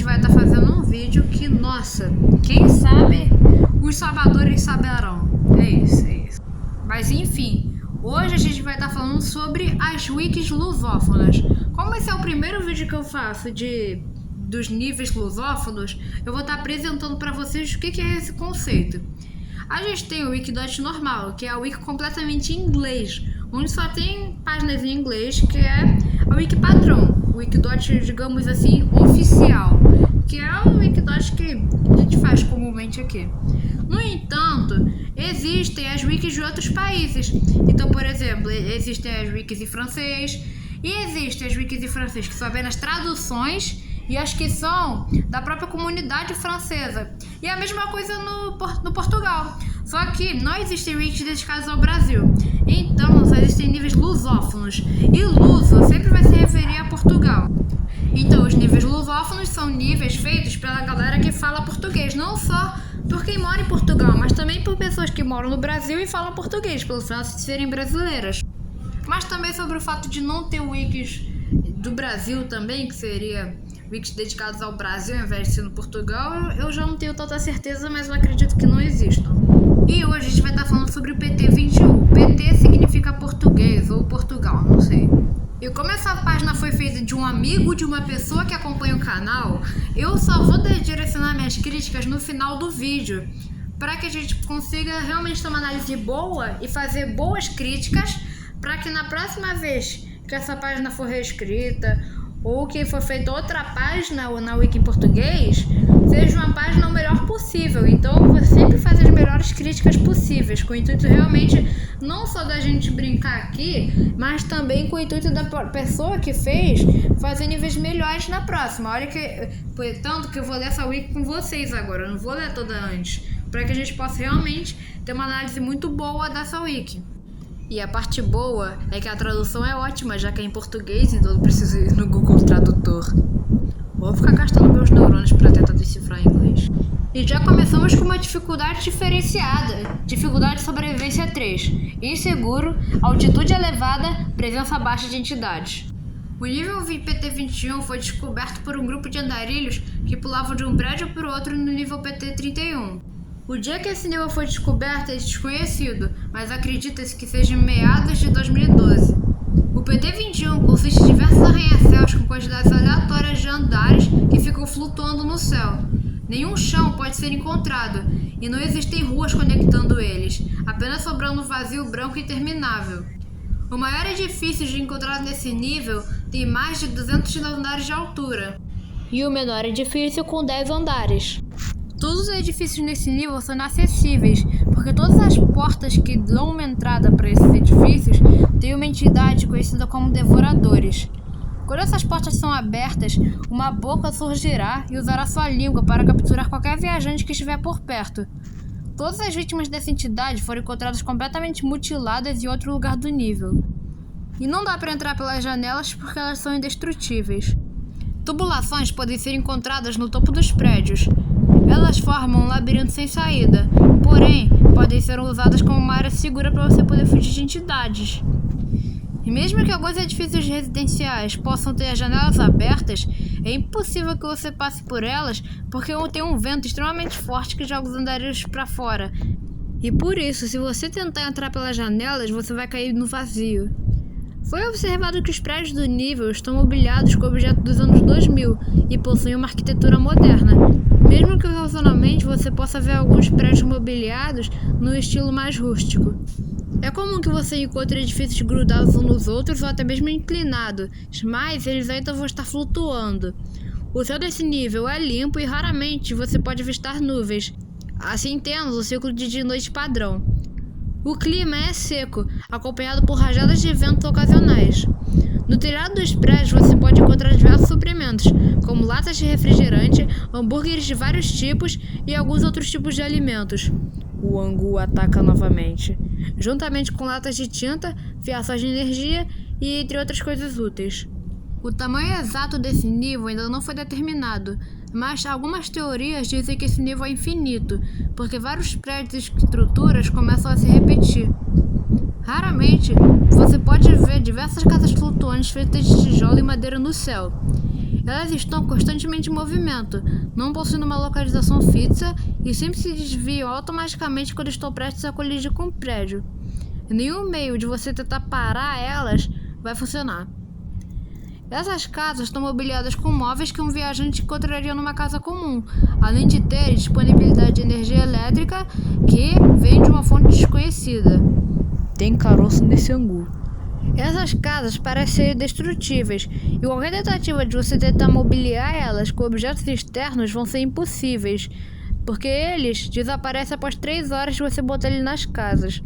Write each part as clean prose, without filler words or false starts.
vai estar fazendo um vídeo que, nossa, quem sabe, os salvadores saberão. É isso. Mas enfim, hoje a gente vai estar falando sobre as wikis lusófonas. Como esse é o primeiro vídeo que eu faço dos níveis lusófonos, eu vou estar apresentando para vocês o que é esse conceito. A gente tem o Wikidot normal, que é a wiki completamente em inglês, onde só tem páginas em inglês, que é a wiki padrão, o Wikidot, digamos assim, oficial, que é o Wikidot que a gente faz comumente aqui. No entanto, existem as wikis de outros países. Então, por exemplo, existem as wikis em francês, e existem as wikis em francês que são apenas traduções, e as que são da própria comunidade francesa. E a mesma coisa no Portugal. Só que não existem wikis dedicados ao Brasil. Então, só existem níveis lusófonos. E luso sempre vai se referir a Portugal. Então, os níveis lusófonos são níveis feitos pela galera que fala português. Não só por quem mora em Portugal, mas também por pessoas que moram no Brasil e falam português, pelo fato de serem brasileiras. Mas também sobre o fato de não ter wikis do Brasil também, que seria wikis dedicados ao Brasil ao invés de ser no Portugal, eu já não tenho tanta certeza, mas eu acredito que não existam. E hoje a gente vai estar falando sobre o PT21. PT significa português ou Portugal, não sei. E como essa página foi feita de um amigo de uma pessoa que acompanha o canal, eu só vou direcionar minhas críticas no final do vídeo, para que a gente consiga realmente ter uma análise boa e fazer boas críticas, para que na próxima vez que essa página for reescrita ou que for feita outra página ou na wiki em português, seja uma página o melhor possível. Então eu vou sempre fazer as melhores críticas possíveis, com o intuito realmente não só da gente brincar aqui, mas também com o intuito da pessoa que fez fazer níveis melhores na próxima. Olha que, tanto que eu vou ler essa wiki com vocês agora, eu não vou ler toda antes, para que a gente possa realmente ter uma análise muito boa dessa wiki. E a parte boa é que a tradução é ótima, já que é em português, então eu preciso ir no Google Tradutor. Vou ficar gastando meus neurônios para tentar decifrar em inglês. E já começamos com uma dificuldade diferenciada. Dificuldade de sobrevivência 3. Inseguro, altitude elevada, presença baixa de entidades. O nível PT21 foi descoberto por um grupo de andarilhos que pulavam de um prédio para o outro no nível PT31. O dia que esse nível foi descoberto é desconhecido, mas acredita-se que seja em meados de 2012. O PT21 consiste em diversos arranha-céus com quantidades aleatórias de andares que ficam flutuando no céu. Nenhum chão pode ser encontrado, e não existem ruas conectando eles, apenas sobrando um vazio branco interminável. O maior edifício encontrado nesse nível tem mais de 209 andares de altura, e o menor edifício com 10 andares. Todos os edifícios nesse nível são inacessíveis, porque todas as portas que dão uma entrada para esses edifícios têm uma entidade conhecida como devoradores. Quando essas portas são abertas, uma boca surgirá e usará sua língua para capturar qualquer viajante que estiver por perto. Todas as vítimas dessa entidade foram encontradas completamente mutiladas em outro lugar do nível. E não dá para entrar pelas janelas porque elas são indestrutíveis. Tubulações podem ser encontradas no topo dos prédios. Elas formam um labirinto sem saída, porém, podem ser usadas como uma área segura para você poder fugir de entidades. E mesmo que alguns edifícios residenciais possam ter as janelas abertas, é impossível que você passe por elas porque tem um vento extremamente forte que joga os andarilhos para fora. E por isso, se você tentar entrar pelas janelas, você vai cair no vazio. Foi observado que os prédios do nível estão mobiliados com objetos dos anos 2000 e possuem uma arquitetura moderna. Mesmo que ocasionalmente você possa ver alguns prédios mobiliados no estilo mais rústico. É comum que você encontre edifícios grudados uns nos outros ou até mesmo inclinados, mas eles ainda vão estar flutuando. O céu desse nível é limpo e raramente você pode avistar nuvens. Assim temos o ciclo de dia e noite padrão. O clima é seco, acompanhado por rajadas de vento ocasionais. No telhado dos prédios você pode encontrar diversos suprimentos, como latas de refrigerante, hambúrgueres de vários tipos e alguns outros tipos de alimentos. O angu ataca novamente, juntamente com latas de tinta, fiações de energia e entre outras coisas úteis. O tamanho exato desse nível ainda não foi determinado, mas algumas teorias dizem que esse nível é infinito, porque vários prédios e estruturas começam a se repetir. Raramente, você pode ver diversas casas flutuantes feitas de tijolo e madeira no céu. Elas estão constantemente em movimento, não possuindo uma localização fixa e sempre se desviam automaticamente quando estão prestes a colidir com o prédio. E nenhum meio de você tentar parar elas vai funcionar. Essas casas estão mobiliadas com móveis que um viajante encontraria numa casa comum, além de ter disponibilidade de energia elétrica que vem de uma fonte desconhecida. Tem caroço nesse angu. Essas casas parecem ser indestrutíveis, e qualquer tentativa de você tentar mobiliar elas com objetos externos vão ser impossíveis, porque eles desaparecem após 3 horas de você botar eles nas casas.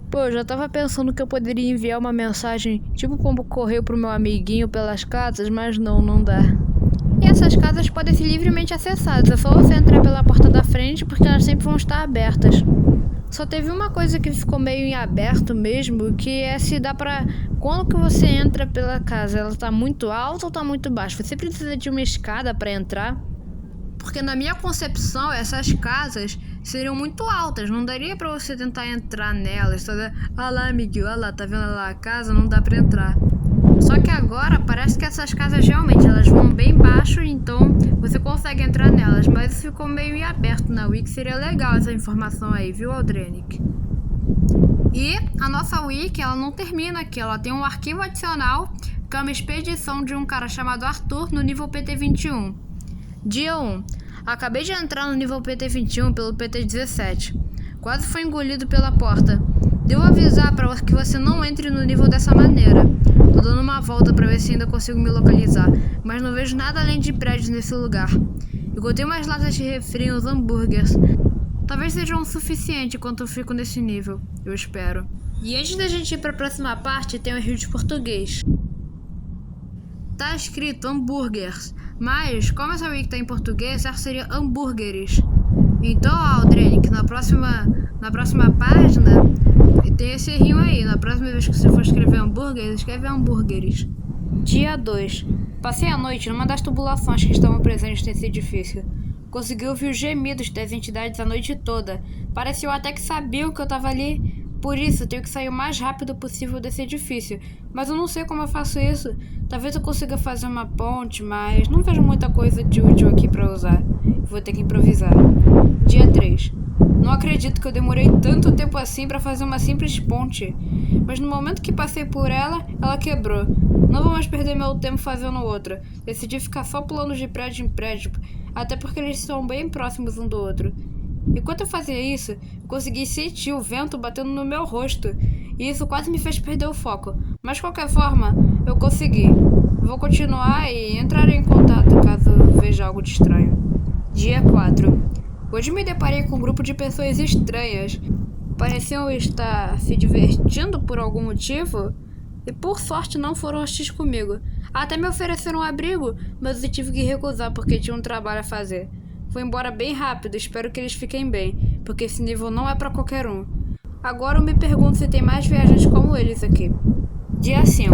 Pô, eu já tava pensando que eu poderia enviar uma mensagem, tipo como correio pro meu amiguinho pelas casas, mas não dá. E essas casas podem ser livremente acessadas, é só você entrar pela porta da frente, porque elas sempre vão estar abertas. Só teve uma coisa que ficou meio em aberto mesmo, que é se dá pra... Quando que você entra pela casa, ela tá muito alta ou tá muito baixa? Você precisa de uma escada pra entrar? Porque na minha concepção, essas casas seriam muito altas, não daria pra você tentar entrar nelas, tá? Ah lá, amiguinho, olha lá, tá vendo lá a casa? Não dá pra entrar. Só que agora parece que essas casas realmente elas vão bem baixo, então você consegue entrar nelas, mas isso ficou meio em aberto na Wiki, seria legal essa informação aí, viu, Aldrenic? E a nossa Wiki, ela não termina aqui, ela tem um arquivo adicional, que é uma expedição de um cara chamado Arthur no nível PT21. Dia 1. Acabei de entrar no nível PT21 pelo PT17. Quase foi engolido pela porta. Devo avisar para que você não entre no nível dessa maneira. Tô dando uma volta para ver se ainda consigo me localizar, mas não vejo nada além de prédios nesse lugar. Encontrei umas latas de refri e uns hambúrgueres. Talvez sejam o suficiente enquanto eu fico nesse nível, eu espero. E antes da gente ir para a próxima parte, tem um erro de português. Tá escrito hambúrgueres, mas como essa wiki tá em português, certo seria hambúrgueres. Então, Aldrenic, na próxima página tem esse errinho aí. Na próxima vez que você for escrever hambúrgueres, escreve hambúrgueres. Dia 2. Passei a noite numa das tubulações que estavam presentes nesse edifício. Consegui ouvir os gemidos das entidades a noite toda. Pareceu até que sabiam que eu tava ali. Por isso, tenho que sair o mais rápido possível desse edifício. Mas eu não sei como eu faço isso. Talvez eu consiga fazer uma ponte, mas não vejo muita coisa de útil aqui pra usar. Vou ter que improvisar. Dia 3. Não acredito que eu demorei tanto tempo assim pra fazer uma simples ponte. Mas no momento que passei por ela, ela quebrou. Não vou mais perder meu tempo fazendo outra. Decidi ficar só pulando de prédio em prédio, até porque eles são bem próximos um do outro. Enquanto eu fazia isso, eu consegui sentir o vento batendo no meu rosto, e isso quase me fez perder o foco. Mas de qualquer forma, eu consegui. Vou continuar e entrarei em contato caso veja algo de estranho. Dia 4. Hoje me deparei com um grupo de pessoas estranhas. Pareciam estar se divertindo por algum motivo, e por sorte não foram hostis comigo. Até me ofereceram um abrigo, mas eu tive que recusar porque tinha um trabalho a fazer. Fui embora bem rápido, espero que eles fiquem bem, porque esse nível não é pra qualquer um. Agora eu me pergunto se tem mais viajantes como eles aqui. Dia 5.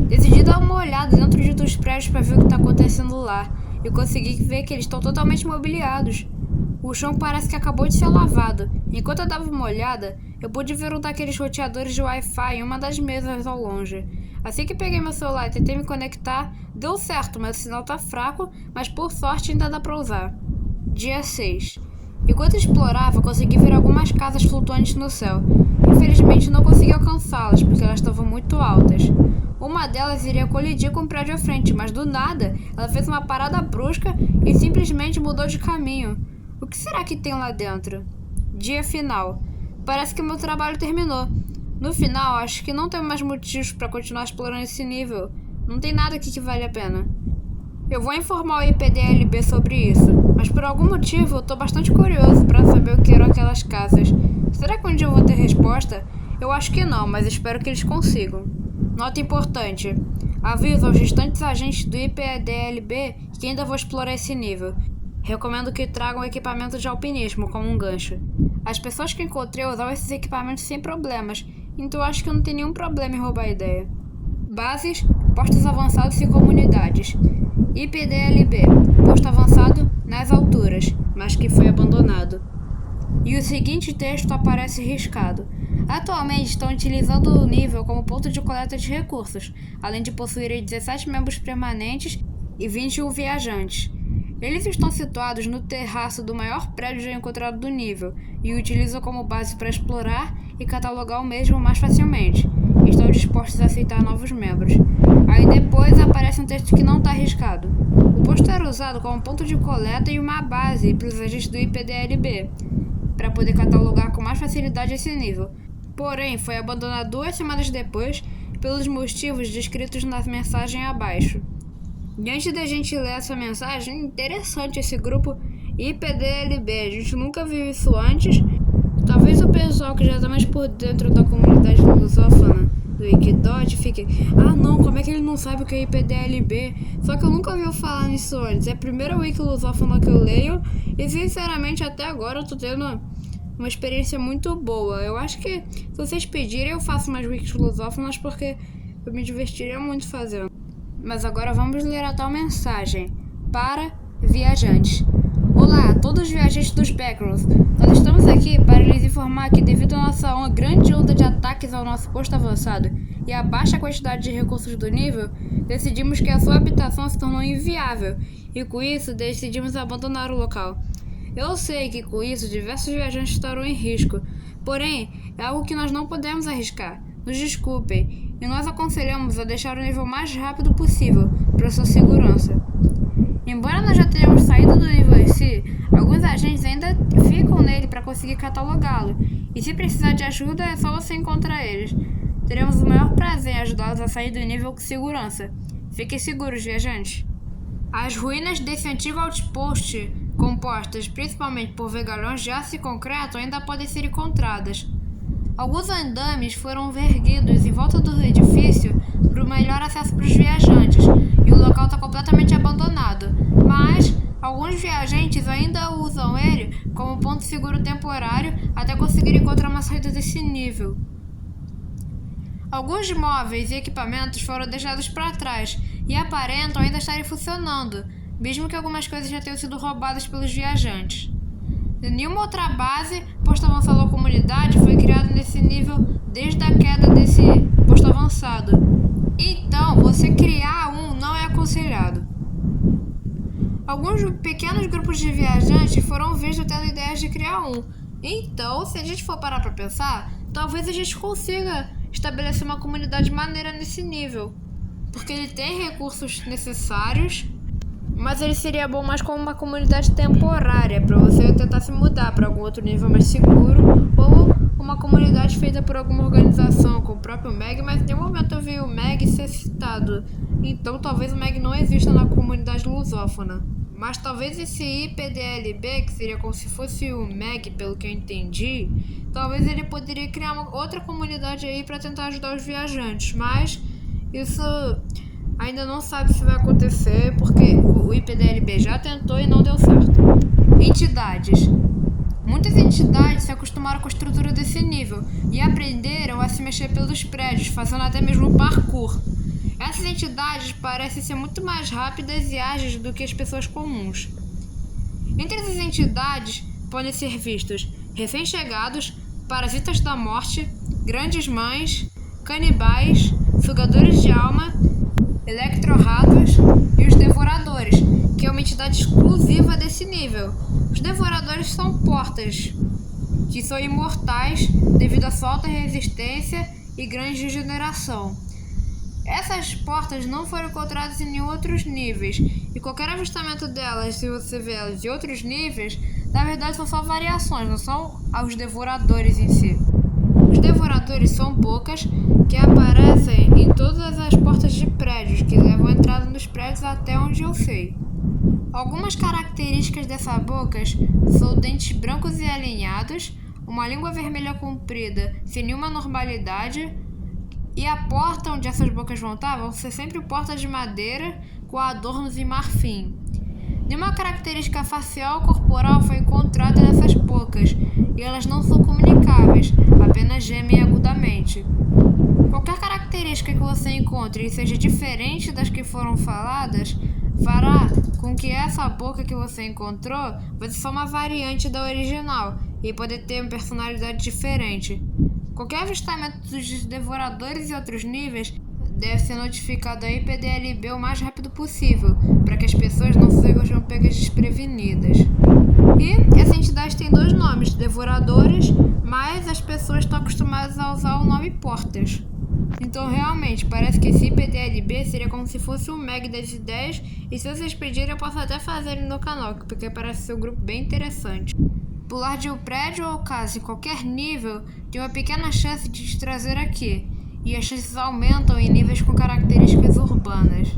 Decidi dar uma olhada dentro de dos prédios pra ver o que tá acontecendo lá, e consegui ver que eles estão totalmente mobiliados. O chão parece que acabou de ser lavado. Enquanto eu dava uma olhada, eu pude ver um daqueles roteadores de Wi-Fi em uma das mesas ao longe. Assim que peguei meu celular e tentei me conectar, deu certo, mas o sinal tá fraco, mas por sorte ainda dá pra usar. Dia 6. Enquanto explorava, consegui ver algumas casas flutuantes no céu. Infelizmente não consegui alcançá-las, porque elas estavam muito altas. Uma delas iria colidir com o prédio à frente, mas do nada, ela fez uma parada brusca e simplesmente mudou de caminho. O que será que tem lá dentro? Dia final. Parece que meu trabalho terminou. No final, acho que não tenho mais motivos para continuar explorando esse nível. Não tem nada aqui que vale a pena. Eu vou informar o IPDLB sobre isso, mas por algum motivo eu tô bastante curioso para saber o que eram aquelas casas. Será que um dia eu vou ter resposta? Eu acho que não, mas espero que eles consigam. Nota importante. Aviso aos restantes agentes do IPDLB que ainda vou explorar esse nível. Recomendo que tragam equipamento de alpinismo, como um gancho. As pessoas que encontrei usavam esses equipamentos sem problemas, então acho que não tem nenhum problema em roubar a ideia. Bases, postos avançados e comunidades. IPDLB, posto avançado nas alturas, mas que foi abandonado. E o seguinte texto aparece riscado. Atualmente estão utilizando o nível como ponto de coleta de recursos, além de possuírem 17 membros permanentes e 21 viajantes. Eles estão situados no terraço do maior prédio já encontrado do nível e o utilizam como base para explorar e catalogar o mesmo mais facilmente. Estão dispostos a aceitar novos membros. Aí depois aparece um texto que não está arriscado. O posto era usado como ponto de coleta e uma base para os agentes do IPDLB, para poder catalogar com mais facilidade esse nível. Porém, foi abandonado 2 semanas depois pelos motivos descritos na mensagem abaixo. E antes da gente ler essa mensagem, interessante esse grupo IPDLB, a gente nunca viu isso antes. Talvez o pessoal que já está mais por dentro da comunidade lusófona do Wikidot fique: ah não, como é que ele não sabe o que é IPDLB? Só que eu nunca ouvi falar nisso antes, é a primeira wiki lusófona que eu leio e sinceramente até agora eu tô tendo uma experiência muito boa. Eu acho que se vocês pedirem eu faço mais wikis lusófonas porque eu me divertiria muito fazendo. Mas agora vamos ler a tal mensagem. Para viajantes. Olá a todos os viajantes dos Backrooms. Nós estamos aqui para lhes informar que devido à nossa grande onda de ataques ao nosso posto avançado e à baixa quantidade de recursos do nível, decidimos que a sua habitação se tornou inviável e com isso decidimos abandonar o local. Eu sei que com isso diversos viajantes estarão em risco, porém é algo que nós não podemos arriscar. Nos desculpem, e nós aconselhamos a deixar o nível mais rápido possível para sua segurança. Embora nós já tenhamos saído do nível em si, alguns agentes ainda ficam nele para conseguir catalogá-lo, e se precisar de ajuda é só você encontrar eles. Teremos o maior prazer em ajudá-los a sair do nível com segurança. Fiquem seguros, viajantes. As ruínas desse antigo outpost, compostas principalmente por vegalhões de aço e concreto, ainda podem ser encontradas. Alguns andames foram erguidos em volta do edifício para o melhor acesso para os viajantes, e o local está completamente abandonado, mas alguns viajantes ainda usam ele como ponto seguro temporário até conseguir encontrar uma saída desse nível. Alguns móveis e equipamentos foram deixados para trás e aparentam ainda estarem funcionando, mesmo que algumas coisas já tenham sido roubadas pelos viajantes. Nenhuma outra base, posto avançado ou comunidade, foi criada nesse nível desde a queda desse posto avançado. Então, você criar um não é aconselhado. Alguns pequenos grupos de viajantes foram vistos tendo ideias de criar um. Então, se a gente for parar para pensar, talvez a gente consiga estabelecer uma comunidade maneira nesse nível, porque ele tem recursos necessários, mas ele seria bom mais como uma comunidade temporária, para você tentar se mudar para algum outro nível mais seguro, ou uma comunidade feita por alguma organização, com o próprio Meg, mas em nenhum momento eu vi o Meg ser citado. Então talvez o Meg não exista na comunidade lusófona. Mas talvez esse IPDLB, que seria como se fosse o Meg, pelo que eu entendi, talvez ele poderia criar uma outra comunidade aí para tentar ajudar os viajantes, mas isso ainda não sabe se vai acontecer, porque o IPDLB já tentou e não deu certo. Entidades. Muitas entidades se acostumaram com a estrutura desse nível e aprenderam a se mexer pelos prédios, fazendo até mesmo parkour. Essas entidades parecem ser muito mais rápidas e ágeis do que as pessoas comuns. Entre essas entidades podem ser vistos recém-chegados, parasitas da morte, grandes mães, canibais, sugadores de alma, electro-ratos e os devoradores, que é uma entidade exclusiva desse nível. Os devoradores são portas, que são imortais devido à sua alta resistência e grande regeneração. Essas portas não foram encontradas em nenhum outros níveis, e qualquer avistamento delas, se você vê elas em outros níveis, na verdade são só variações, não são os devoradores em si. Os devoradores são bocas que aparecem em todas as portas de prédios, que levam a entrada nos prédios até onde eu sei. Algumas características dessas bocas são dentes brancos e alinhados, uma língua vermelha comprida sem nenhuma normalidade, e a porta onde essas bocas vão estar vão ser sempre portas de madeira com adornos em marfim. Nenhuma característica facial ou corporal foi encontrada nessas bocas, e elas não são comunicáveis, apenas gemem agudamente. Qualquer característica que você encontre e seja diferente das que foram faladas, fará com que essa boca que você encontrou vai ser só uma variante da original e poder ter uma personalidade diferente. Qualquer avistamento dos devoradores e outros níveis deve ser notificado aí PDLB o mais rápido possível, para que as pessoas não sejam pegas desprevenidas. E essa entidade tem 2 nomes, devoradores, mas as pessoas estão acostumadas a usar o nome porters. Então realmente, parece que esse PDLB seria como se fosse um Meg das ideias, e se vocês pedirem eu posso até fazer ele no canal, porque parece ser um grupo bem interessante. Pular de um prédio ou casa em qualquer nível tem uma pequena chance de te trazer aqui, e as chances aumentam em níveis com características urbanas.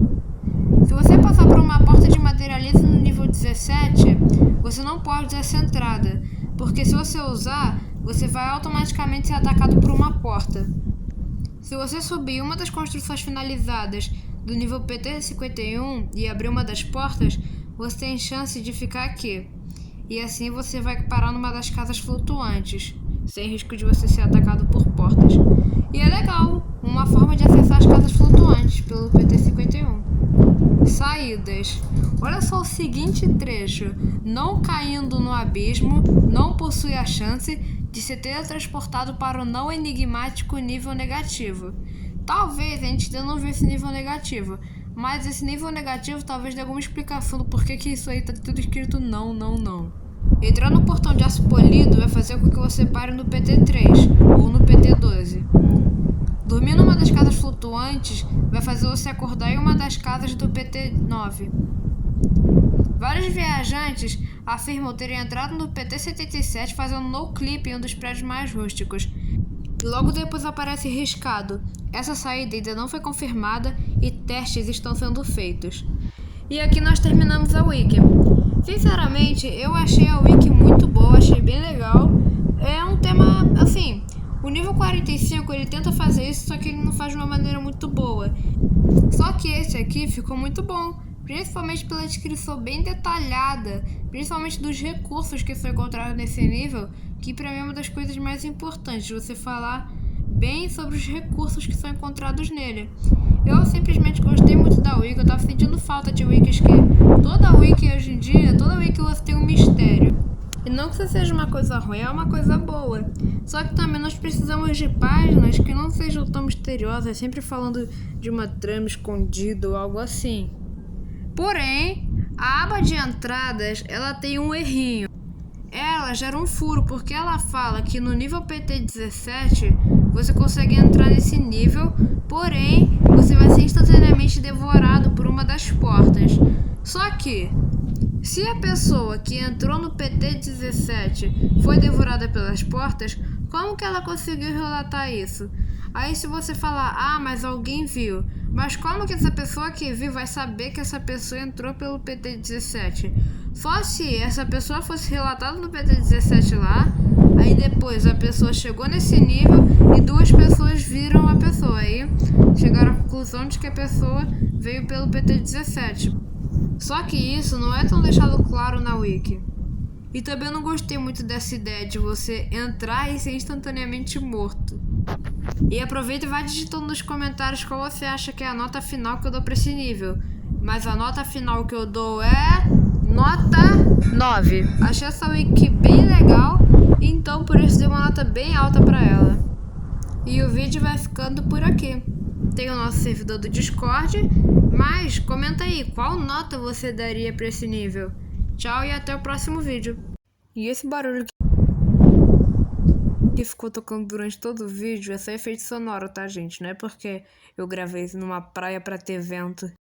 Se você passar por uma porta de madeira lisa no nível 17, você não pode usar essa entrada, porque se você usar, você vai automaticamente ser atacado por uma porta. Se você subir uma das construções finalizadas do nível PT-51 e abrir uma das portas, você tem chance de ficar aqui. E assim você vai parar numa das casas flutuantes, sem risco de você ser atacado por portas. E é legal, uma forma de acessar as casas flutuantes pelo PT-51. Saídas. Olha só o seguinte trecho. Não caindo no abismo, não possui a chance de ser teletransportado para o não enigmático nível negativo. Talvez a gente ainda não viu esse nível negativo, mas esse nível negativo talvez dê alguma explicação do porquê que isso aí tá tudo escrito não, não, não. Entrar no portão de aço polido vai fazer com que você pare no PT3 ou no PT12. Dormir numa das casas flutuantes vai fazer você acordar em uma das casas do PT9. Vários viajantes afirmam terem entrado no PT-77 fazendo no-clip em um dos prédios mais rústicos. Logo depois aparece riscado. Essa saída ainda não foi confirmada e testes estão sendo feitos. E aqui nós terminamos a wiki. Sinceramente, eu achei a wiki muito boa, achei bem legal. É um tema, assim, o nível 45 ele tenta fazer isso, só que ele não faz de uma maneira muito boa. Só que esse aqui ficou muito bom, principalmente pela descrição bem detalhada, principalmente dos recursos que são encontrados nesse nível, que pra mim é uma das coisas mais importantes, você falar bem sobre os recursos que são encontrados nele. Eu simplesmente gostei muito da wiki, eu tava sentindo falta de wikis que toda wiki hoje em dia, toda wiki você tem um mistério. E não que isso seja uma coisa ruim, é uma coisa boa. Só que também nós precisamos de páginas que não sejam tão misteriosas, sempre falando de uma trama escondida ou algo assim. Porém, a aba de entradas, ela tem um errinho. Ela gera um furo, porque ela fala que no nível PT-17 você consegue entrar nesse nível, porém você vai ser instantaneamente devorado por uma das portas. Só que, se a pessoa que entrou no PT-17 foi devorada pelas portas, como que ela conseguiu relatar isso? Aí se você falar, ah, mas alguém viu. Mas como que essa pessoa que viu vai saber que essa pessoa entrou pelo PT-17? Só se essa pessoa fosse relatada no PT-17 lá, aí depois a pessoa chegou nesse nível e 2 pessoas viram a pessoa. Aí chegaram à conclusão de que a pessoa veio pelo PT-17. Só que isso não é tão deixado claro na wiki. E também não gostei muito dessa ideia de você entrar e ser instantaneamente morto. E aproveita e vai digitando nos comentários qual você acha que é a nota final que eu dou pra esse nível. Mas a nota final que eu dou é nota 9. Achei essa wiki bem legal, então por isso dei uma nota bem alta pra ela. E o vídeo vai ficando por aqui. Tem o nosso servidor do Discord, mas comenta aí qual nota você daria pra esse nível. Tchau e até o próximo vídeo. E esse barulho que ficou tocando durante todo o vídeo é só efeito sonoro, tá, gente? Não é porque eu gravei numa praia pra ter vento.